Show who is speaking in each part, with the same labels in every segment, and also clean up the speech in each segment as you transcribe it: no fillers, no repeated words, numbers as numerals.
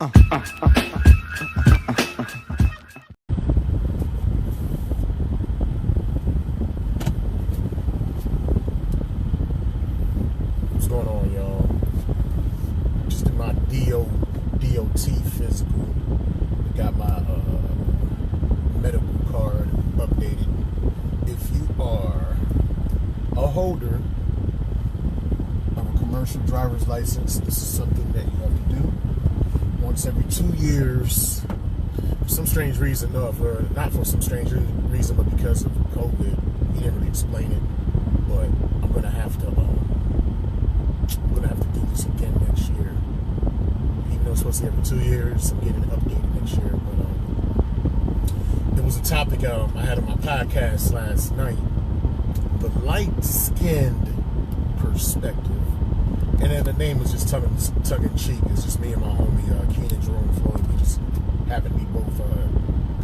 Speaker 1: What's going on, y'all? Just in my DOT physical. Got my medical card updated. If you are a holder of a commercial driver's license, this is something that you have to do once every 2 years. For some strange reason, not for some strange reason, but because of COVID. He didn't really explain it, but I'm gonna have to do this again next year. Even though it's supposed to be every 2 years, I'm getting it updated next year. But there was a topic I had on my podcast last night: the light-skinned perspective. And then the name is just tongue in cheek. It's just me and my homie Keenan Jerome Floyd. We just happen to be both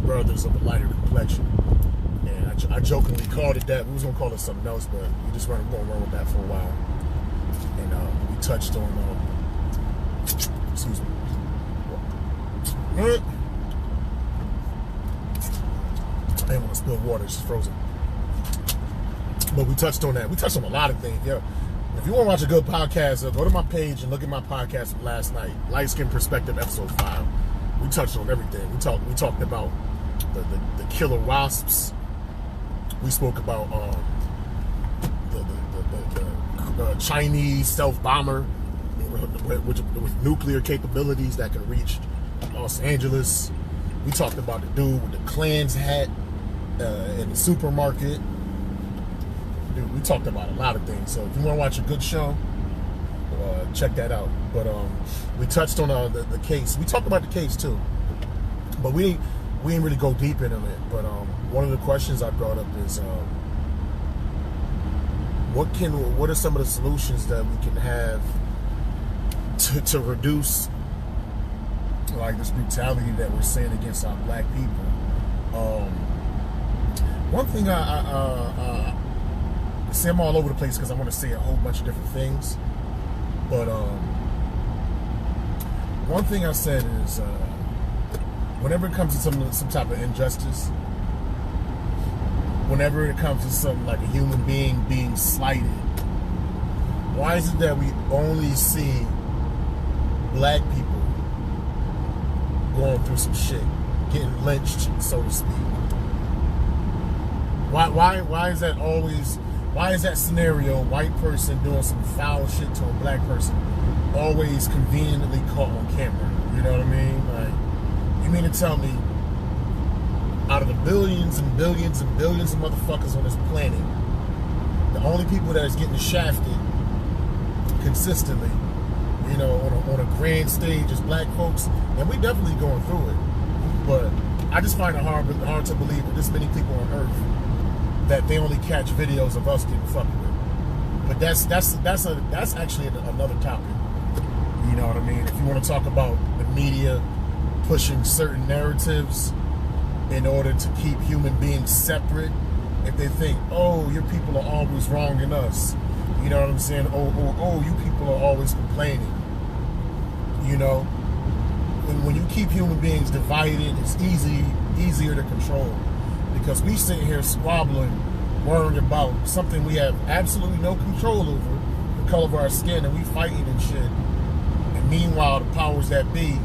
Speaker 1: brothers of a lighter complexion. And I jokingly called it that. We was gonna call it something else, but we just weren't going to run with that for a while. And we touched on excuse me. I didn't want to spill water. It's frozen. But we touched on that. We touched on a lot of things. Yeah. If you want to watch a good podcast, go to my page and look at my podcast from last night, Light Skin Perspective, episode 5. We touched on everything. We talked about the killer wasps. We spoke about the Chinese stealth bomber with nuclear capabilities that can reach Los Angeles. We talked about the dude with the Klan's hat in the supermarket. Dude, we talked about a lot of things. So if you want to watch a good show, check that out. But we touched on the case. We talked about the case too, but we didn't really go deep into it. But one of the questions I brought up is what are some of the solutions that we can have to reduce like this brutality that we're seeing against our black people? One thing I see, I'm all over the place because I want to say a whole bunch of different things. But one thing I said is whenever it comes to some type of injustice, whenever it comes to something like a human being being slighted, why is it that we only see black people going through some shit, getting lynched, so to speak? Why is that always? Why is that scenario, white person doing some foul shit to a black person, always conveniently caught on camera? You know what I mean? Like, you mean to tell me, out of the billions and billions and billions of motherfuckers on this planet, the only people that is getting shafted consistently, you know, on a grand stage is black folks? And we definitely going through it. But I just find it hard to believe that this many people on Earth, that they only catch videos of us getting fucked with. But that's actually another topic. You know what I mean? If you want to talk about the media pushing certain narratives in order to keep human beings separate, if they think, oh, your people are always wronging us, you know what I'm saying? Oh, you people are always complaining. You know, when you keep human beings divided, it's easier to control. Because we sit here squabbling, worrying about something we have absolutely no control over, the color of our skin, and we fighting and shit. And meanwhile, the powers that be,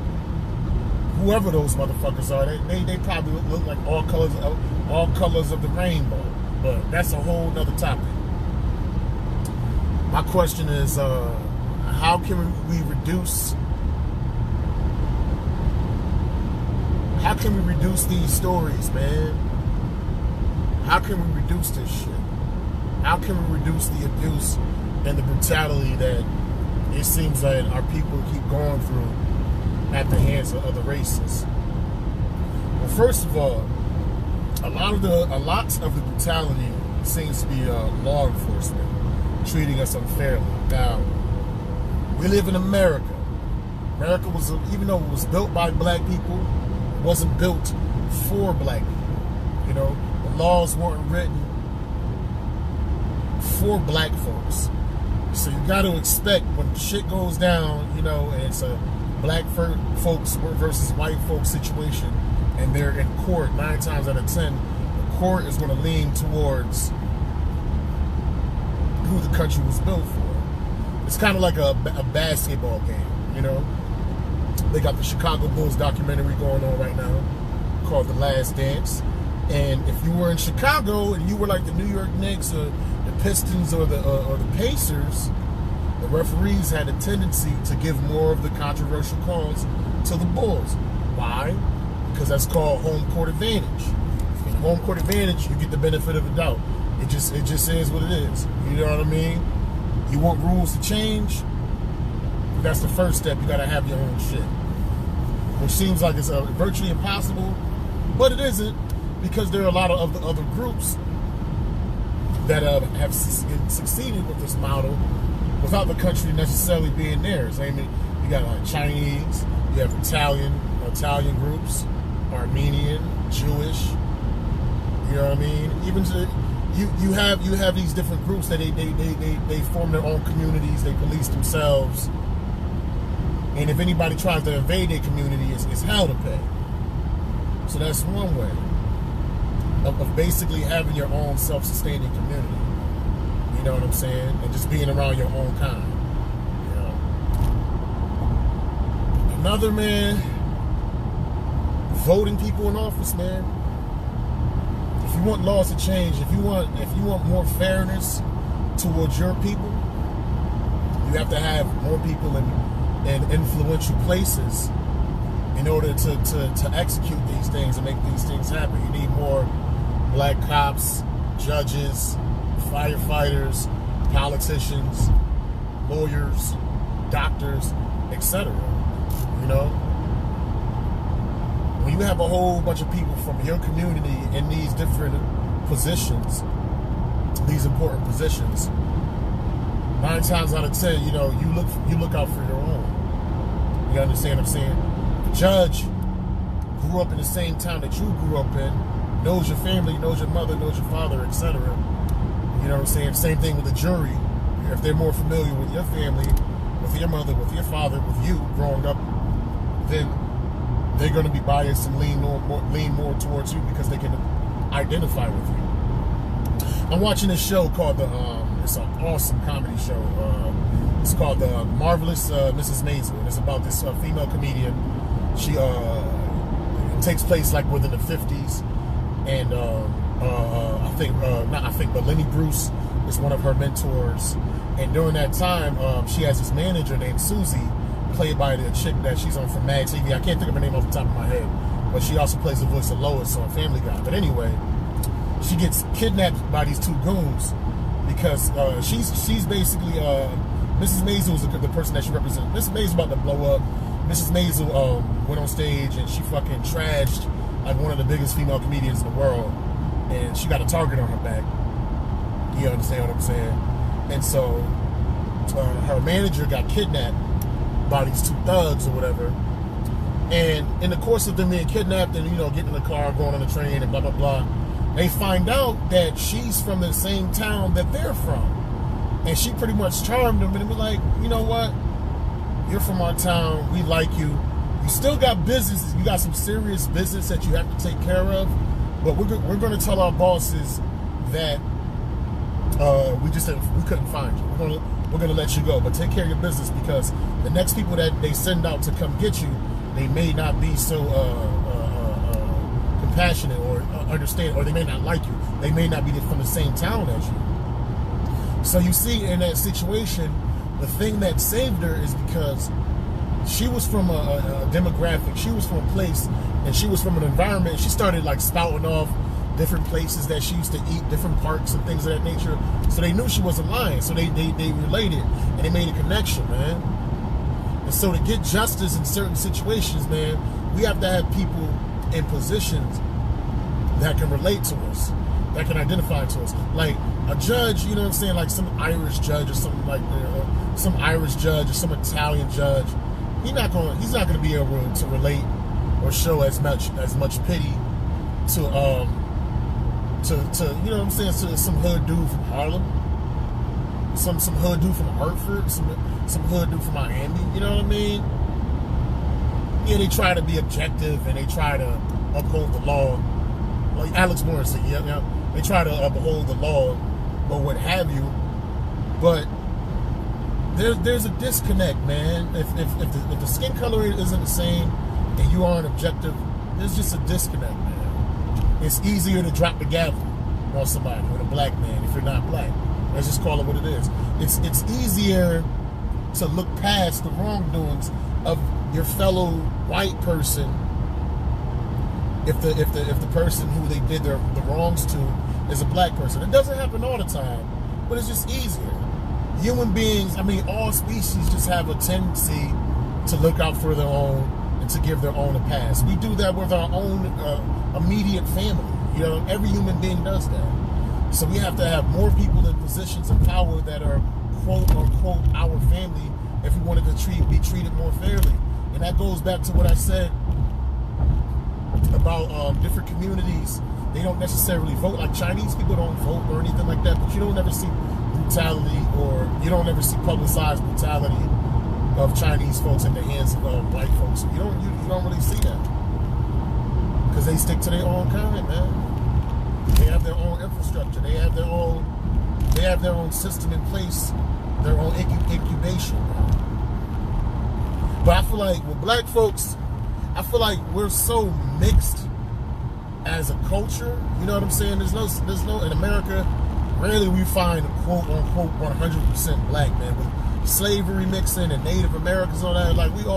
Speaker 1: whoever those motherfuckers are, they probably look like all colors of the rainbow. But that's a whole nother topic. My question is, how can we reduce these stories, man? How can we reduce this shit? How can we reduce the abuse and the brutality that it seems like our people keep going through at the hands of other races? Well, first of all, a lot of the brutality seems to be law enforcement treating us unfairly. Now, we live in America. America was, even though it was built by black people, it wasn't built for black people. You know, the laws weren't written for black folks. So you got to expect when shit goes down, you know, and it's a black folks versus white folks situation, and they're in court, 9 times out of 10, the court is going to lean towards who the country was built for. It's kind of like a basketball game, you know? They got the Chicago Bulls documentary going on right now called The Last Dance. And if you were in Chicago and you were like the New York Knicks or the Pistons or the Pacers, the referees had a tendency to give more of the controversial calls to the Bulls. Why? Because that's called home court advantage. In home court advantage, you get the benefit of the doubt. It just is what it is. You know what I mean? You want rules to change? That's the first step. You gotta have your own shit. Which seems like it's virtually impossible, but it isn't, because there are a lot of the other groups that have succeeded with this model without the country necessarily being theirs. I mean, you got like Chinese, you have Italian groups, Armenian, Jewish. You know what I mean? Even you have these different groups that they form their own communities. They police themselves, and if anybody tries to invade their community, it's hell to pay. So that's one way of basically having your own self-sustaining community. You know what I'm saying? And just being around your own kind. You know. Another, man, voting people in office, man. If you want laws to change, if you want more fairness towards your people, you have to have more people in influential places in order to execute these things and make these things happen. You need more black cops, judges, firefighters, politicians, lawyers, doctors, etc. You know? When you have a whole bunch of people from your community in these different positions, these important positions, 9 times out of 10, you know, you look out for your own. You understand what I'm saying? The judge grew up in the same town that you grew up in, knows your family, knows your mother, knows your father, etc. You know what I'm saying? Same thing with the jury. If they're more familiar with your family, with your mother, with your father, with you growing up, then they're going to be biased and lean more towards you because they can identify with you. I'm watching this show called it's an awesome comedy show. It's called The Marvelous Mrs. Maisel, and it's about this female comedian. She it takes place like within the 50s, and but Lenny Bruce is one of her mentors. And during that time, she has this manager named Susie, played by the chick that she's on from Mad TV. I can't think of her name off the top of my head, but she also plays the voice of Lois on Family Guy. But anyway, she gets kidnapped by these 2 goons because she's basically Mrs. Maisel is the person that she represents. Mrs. Maisel about to blow up. Mrs. Maisel went on stage and she fucking trashed like one of the biggest female comedians in the world, and she got a target on her back. You understand what I'm saying? And so her manager got kidnapped by these 2 thugs or whatever, and in the course of them being kidnapped and, you know, getting in the car, going on the train and blah blah blah, they find out that she's from the same town that they're from, and she pretty much charmed them and be like, you know what, you're from our town, we like you, you still got business, you got some serious business that you have to take care of, but we're going to tell our bosses that we couldn't find you. We're gonna let you go, but take care of your business, because the next people that they send out to come get you, they may not be so compassionate or understand, or they may not like you. They may not be from the same town as you. So you see, in that situation, the thing that saved her is because she was from a demographic, she was from a place, and she was from an environment. She started like spouting off different places that she used to eat, different parks and things of that nature. So they knew she wasn't lying. So they related and they made a connection, man. And so to get justice in certain situations, man, we have to have people in positions that can relate to us, that can identify to us. Like a judge, you know what I'm saying? Like some Irish judge or something like that, some Irish judge or some Italian judge. He's not gonna be able to relate or show as much pity to you know what I'm saying, to some hood dude from Harlem, some hood dude from Hartford, some hood dude from Miami, you know what I mean? yeah, they try to be objective and they try to uphold the law. Like Alex Morris said, yeah, they try to uphold the law or what have you. But there's a disconnect, man. If the skin color isn't the same and you aren't objective, there's just a disconnect, man. It's easier to drop the gavel on somebody, on a black man, if you're not black. Let's just call it what it is. It's easier to look past the wrongdoings of your fellow white person if the person who they did the wrongs to is a black person. It doesn't happen all the time, but it's just easier. Human beings, I mean, all species just have a tendency to look out for their own and to give their own a pass. We do that with our own immediate family. You know, every human being does that. So we have to have more people in positions of power that are quote unquote our family if we wanted to be treated more fairly. And that goes back to what I said about different communities. They don't necessarily vote. Like Chinese people don't vote or anything like that, but you don't ever see brutality, or you don't ever see publicized brutality of Chinese folks in the hands of white folks. You don't really see that because they stick to their own kind, man. They have their own infrastructure. They have their own system in place, their own incubation. But I feel like with black folks, I feel like we're so mixed as a culture. You know what I'm saying? There's no in America. Rarely we find a quote unquote 100% black man with slavery mixing and Native Americans and all that. Like we're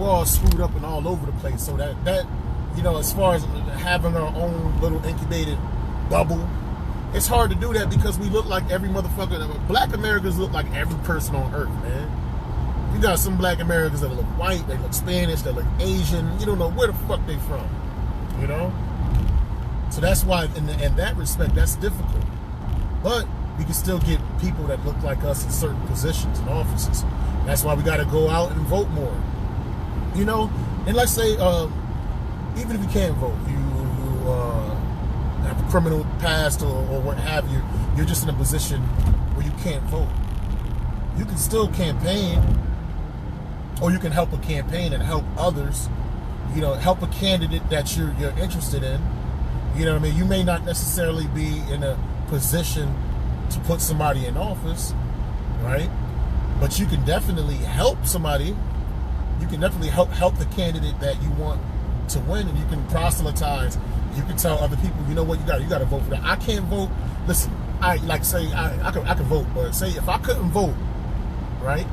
Speaker 1: all screwed up and all over the place. So that you know, as far as having our own little incubated bubble, it's hard to do that because we look like every motherfucker. Black Americans look like every person on earth, man. You got some black Americans that look white, they look Spanish, they look Asian. You don't know where the fuck they from, you know? So that's why, in that respect, that's difficult. But we can still get people that look like us in certain positions and offices. That's why we got to go out and vote more. You know? And let's say, even if you can't vote, you have a criminal past or what have you, you're just in a position where you can't vote. You can still campaign, or you can help a campaign and help others. You know, help a candidate that you're interested in. You know what I mean? You may not necessarily be in a position to put somebody in office, right? But you can definitely help somebody. You can definitely help the candidate that you want to win, and you can proselytize. You can tell other people, you know what, you got to vote for that. I can't vote. Listen, I can vote, but say if I couldn't vote, right?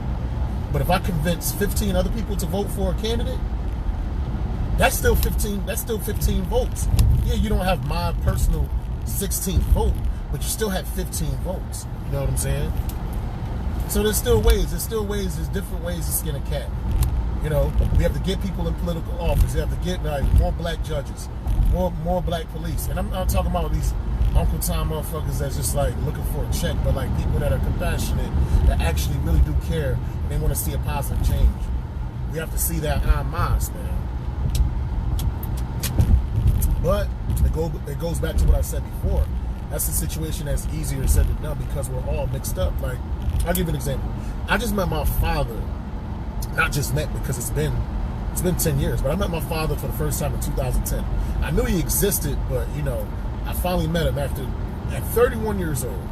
Speaker 1: But if I convince 15 other people to vote for a candidate, that's still 15 votes. Yeah, you don't have my personal 16th vote, but you still have 15 votes. You know what I'm saying? So there's different ways to skin a cat. You know, we have to get people in political office. We have to get more black judges, more black police. And I'm not talking about these Uncle Tom motherfuckers that's just like looking for a check, but like people that are compassionate, that actually really do care, and they want to see a positive change. We have to see that en masse, man. But it goes back to what I said before. That's a situation that's easier said than done because we're all mixed up. Like, I'll give you an example. I just met my father. Not just met because it's been 10 years, but I met my father for the first time in 2010. I knew he existed, but you know, I finally met him at 31 years old.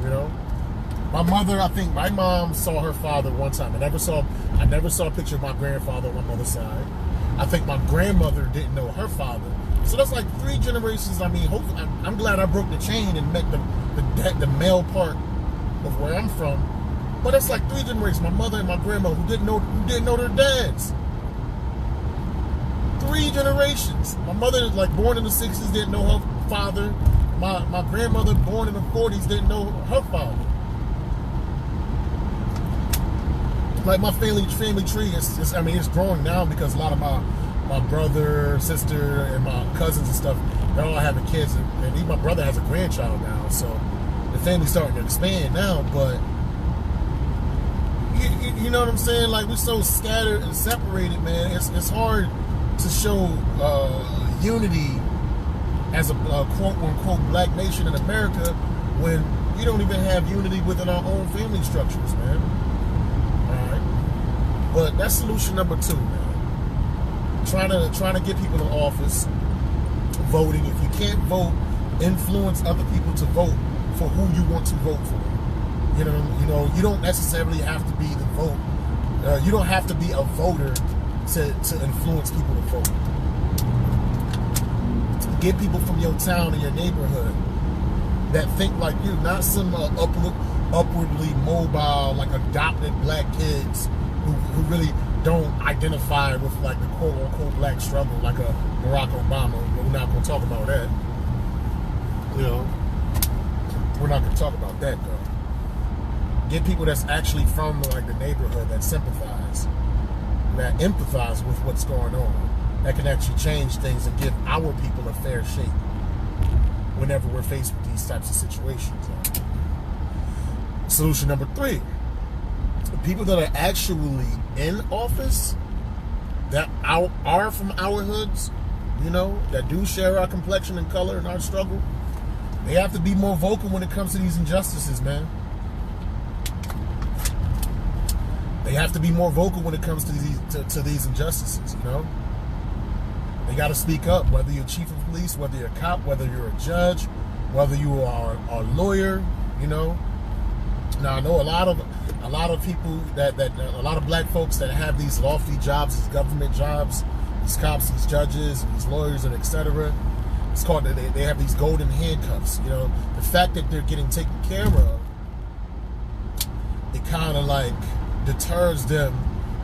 Speaker 1: You know, my mother, I think my mom saw her father one time. I never saw a picture of my grandfather on my mother's side. I think my grandmother didn't know her father. So that's like 3 generations. I mean, hopefully, I'm glad I broke the chain and met the male part of where I'm from. But that's like 3 generations. My mother and my grandmother who didn't know their dads. 3 generations. My mother, like born in the 60s, didn't know her father. My grandmother, born in the 40s, didn't know her father. Like my family tree it's growing now because a lot of my brother, sister, and my cousins and stuff, they're all having kids, and even my brother has a grandchild now. So the family's starting to expand now, but you know what I'm saying? Like, we're so scattered and separated, man. It's hard to show unity as a quote-unquote black nation in America when you don't even have unity within our own family structures, man. All right? But that's solution number 2, man. trying to get people in office, voting. If you can't vote, influence other people to vote for who you want to vote for. You know, you don't necessarily have to be the vote. You don't have to be a voter to influence people to vote. Get people from your town and your neighborhood that think like you, not some upwardly mobile, like adopted black kids who really don't identify with like the quote-unquote black struggle, like a Barack Obama. But we're not going to talk about that. You know, we're not going to talk about that though. Get people that's actually from like the neighborhood that sympathize, that empathize with what's going on, that can actually change things and give our people a fair shake whenever we're faced with these types of situations. Solution number 3, people that are actually in office that are from our hoods, you know, that do share our complexion and color and our struggle, they have to be more vocal when it comes to these injustices, man. They have to be more vocal when it comes to these injustices, you know? They got to speak up, whether you're chief of police, whether you're a cop, whether you're a judge, whether you are a lawyer, you know? Now, I know a lot of people that a lot of black folks that have these lofty jobs, these government jobs, these cops, these judges, these lawyers, and etc. It's called, they have these golden handcuffs, you know? The fact that they're getting taken care of, it kind of like deters them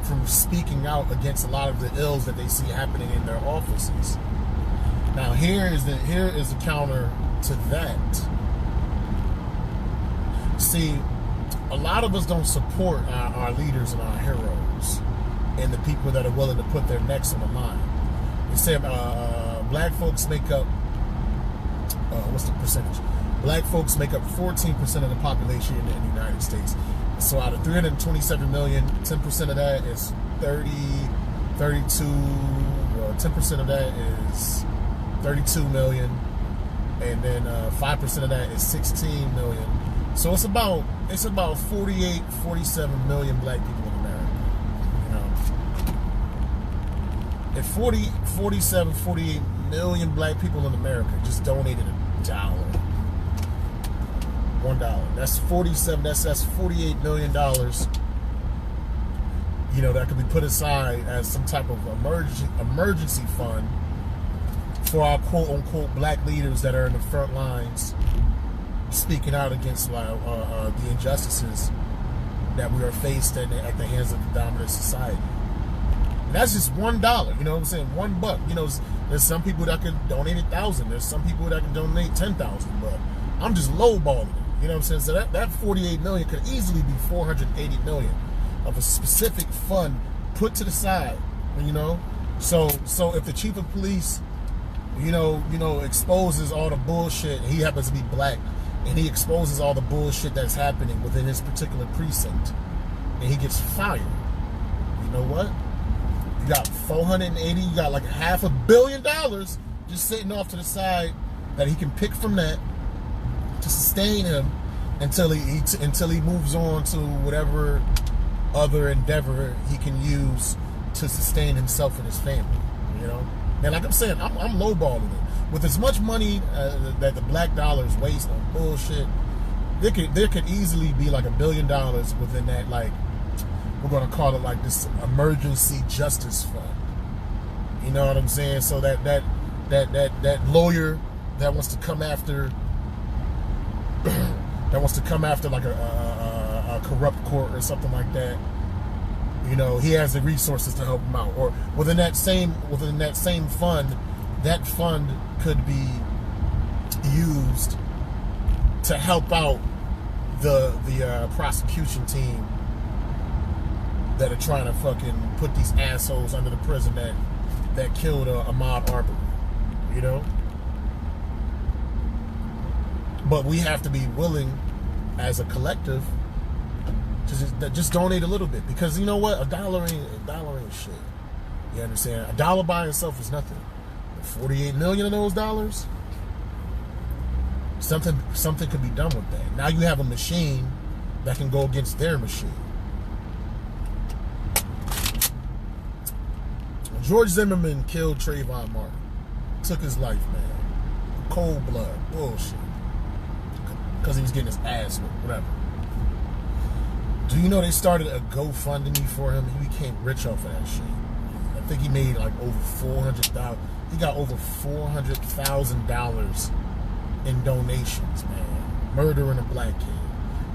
Speaker 1: from speaking out against a lot of the ills that they see happening in their offices. Now here is the counter to that. See, a lot of us don't support our leaders and our heroes and the people that are willing to put their necks on the line. They say black folks make up, what's the percentage? Black folks make up 14% of the population in the United States. So out of 327 million, 10% of that is 10% of that is 32 million, and then 5% of that is 16 million. So it's about 48, 47 million black people in America. You know, if 47, 48 million black people in America just donated $1. $1. That's 47. That's $48 million. You know, that could be put aside as some type of emergency fund for our quote unquote black leaders that are in the front lines, speaking out against the injustices that we are faced at the hands of the dominant society. And that's just $1. You know what I'm saying? $1. You know, there's some people that could donate 1,000. There's some people that can donate 10,000. But I'm just lowballing it. You know what I'm saying? So that 48 million could easily be 480 million of a specific fund put to the side. You know, so if the chief of police, you know, exposes all the bullshit, and he happens to be black, and he exposes all the bullshit that's happening within his particular precinct, and he gets fired. You know what? You got 480. You got like $500 million just sitting off to the side that he can pick from that to sustain him until he moves on to whatever other endeavor he can use to sustain himself and his family. You know, and like I'm saying, I'm lowballing it. With as much money that the black dollar is waste on bullshit, there could easily be like $1 billion within that. Like, we're gonna call it like this emergency justice fund. You know what I'm saying? So that lawyer that wants to come after like a corrupt court or something like that, you know, he has the resources to help him out. Or within that same fund, that fund could be used to help out the prosecution team that are trying to fucking put these assholes under the prison that killed Ahmaud Arbery. You know. But we have to be willing, as a collective, to just donate a little bit, because you know what, a dollar ain't shit. You understand? $1 by itself is nothing. 48 million of those dollars, something could be done with that. Now you have a machine that can go against their machine. George Zimmerman killed Trayvon Martin. Took his life, man. Cold blood. Bullshit. Because he was getting his ass whipped. Whatever. Do you know they started a GoFundMe for him? He became rich off of that shit. I think he made like over $400,000. He got over $400,000 in donations, man. Murdering a black kid.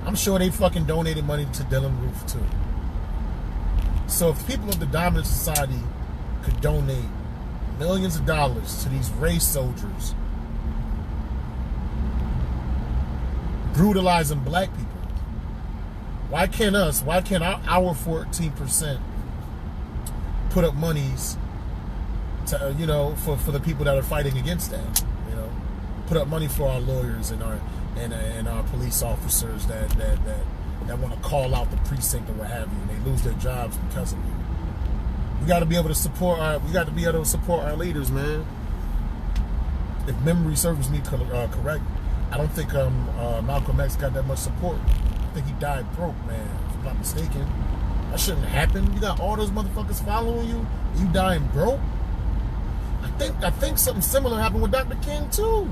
Speaker 1: I'm sure they fucking donated money to Dylan Roof too. So if people of the dominant society could donate millions of dollars to these race soldiers brutalizing black people, why can't our 14% put up monies to, you know, for the people that are fighting against that, you know, put up money for our lawyers and our police officers that want to call out the precinct or what have you, and they lose their jobs because of it. We got to be able to support our leaders, man. If memory serves me correct, I don't think Malcolm X got that much support. I think he died broke, man, if I'm not mistaken. That shouldn't happen. You got all those motherfuckers following you, you dying broke. I think something similar happened with Dr. King too.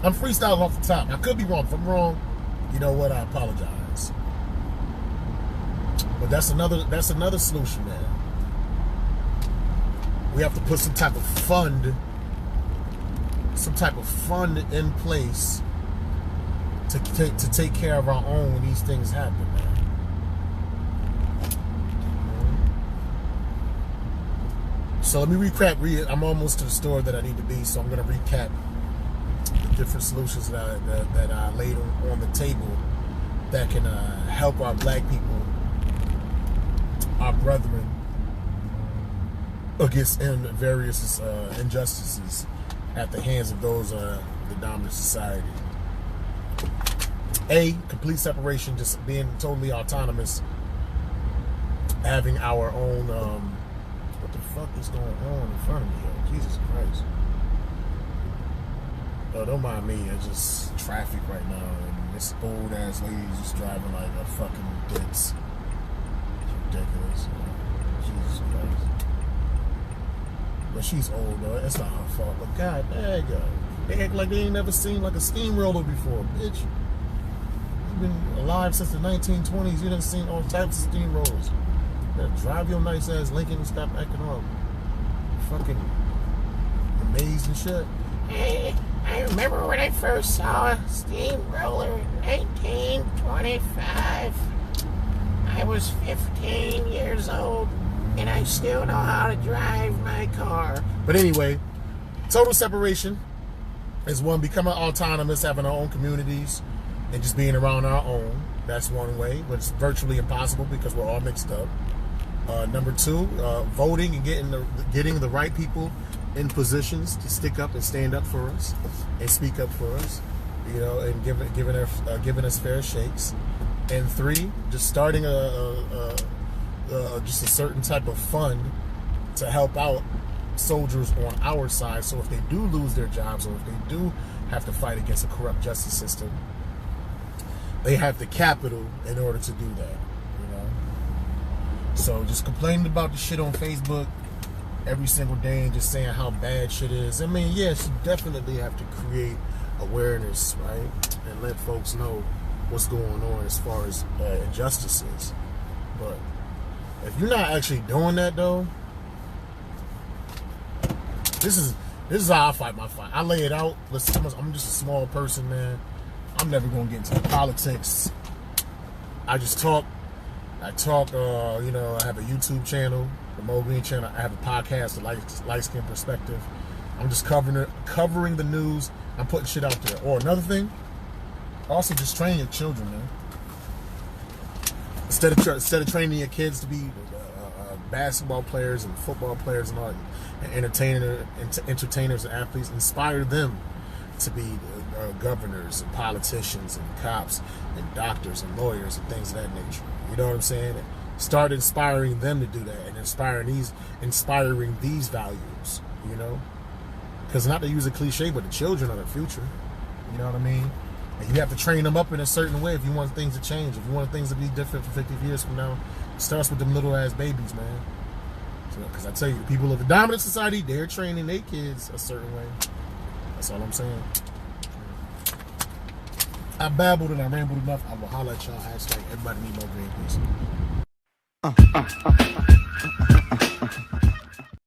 Speaker 1: I'm freestyling off the top. I could be wrong. If I'm wrong, you know what? I apologize. But that's another solution, man. We have to put some type of fund in place to take care of our own when these things happen, man. So let me recap. I'm almost to the store that I need to be, so I'm going to recap the different solutions that I laid on the table that can help our black people, our brethren, against various injustices at the hands of those the dominant society. A, complete separation, just being totally autonomous, having our own, what the fuck is going on in front of me, yo? Jesus Christ. Oh, don't mind me, it's just traffic right now, and this old ass lady is just driving like a fucking ditz. It's ridiculous. Jesus Christ. But she's old, though. It's not her fault. But god dang, they act like they ain't never seen like a steamroller before, bitch. You've been alive since the 1920s. You done seen all types of steamrollers. You better drive your nice ass Lincoln and stop acting up. Fucking amazed and shit.
Speaker 2: Hey, I remember when I first saw a steamroller in 1925. I was 15 years old, and I still know how to drive my car.
Speaker 1: But anyway, total separation is one, becoming autonomous, having our own communities, and just being around our own. That's one way, but it's virtually impossible because we're all mixed up. Number two, voting and getting the right people in positions to stick up and stand up for us and speak up for us, you know, and giving us fair shakes. And three, just starting just a certain type of fund to help out soldiers on our side, so if they do lose their jobs or if they do have to fight against a corrupt justice system, they have the capital in order to do that, you know. So just complaining about the shit on Facebook every single day and just saying how bad shit is. I mean, yes, you definitely have to create awareness, right, and let folks know what's going on as far as injustices. But if you're not actually doing that, though, this is how I fight my fight. I lay it out. Listen, I'm just a small person, man. I'm never gonna get into the politics. I just talk. I talk. You know, I have a YouTube channel, the Mo Green channel. I have a podcast, the Light Skin Perspective. I'm just covering the news. I'm putting shit out there. Or another thing, also just train your children, man. Instead of training your kids to be basketball players and football players and all, and entertainers and athletes, inspire them to be governors and politicians and cops and doctors and lawyers and things of that nature. You know what I'm saying? Start inspiring them to do that and inspiring these values. You know, because not to use a cliche, but the children are the future. You know what I mean? And you have to train them up in a certain way if you want things to change. If you want things to be different for 50 years from now, it starts with them little ass babies, man. Because I tell you, the people of the dominant society, they're training their kids a certain way. That's all I'm saying. I babbled and I rambled enough. I will holler at y'all. Hashtag everybody need more green, please.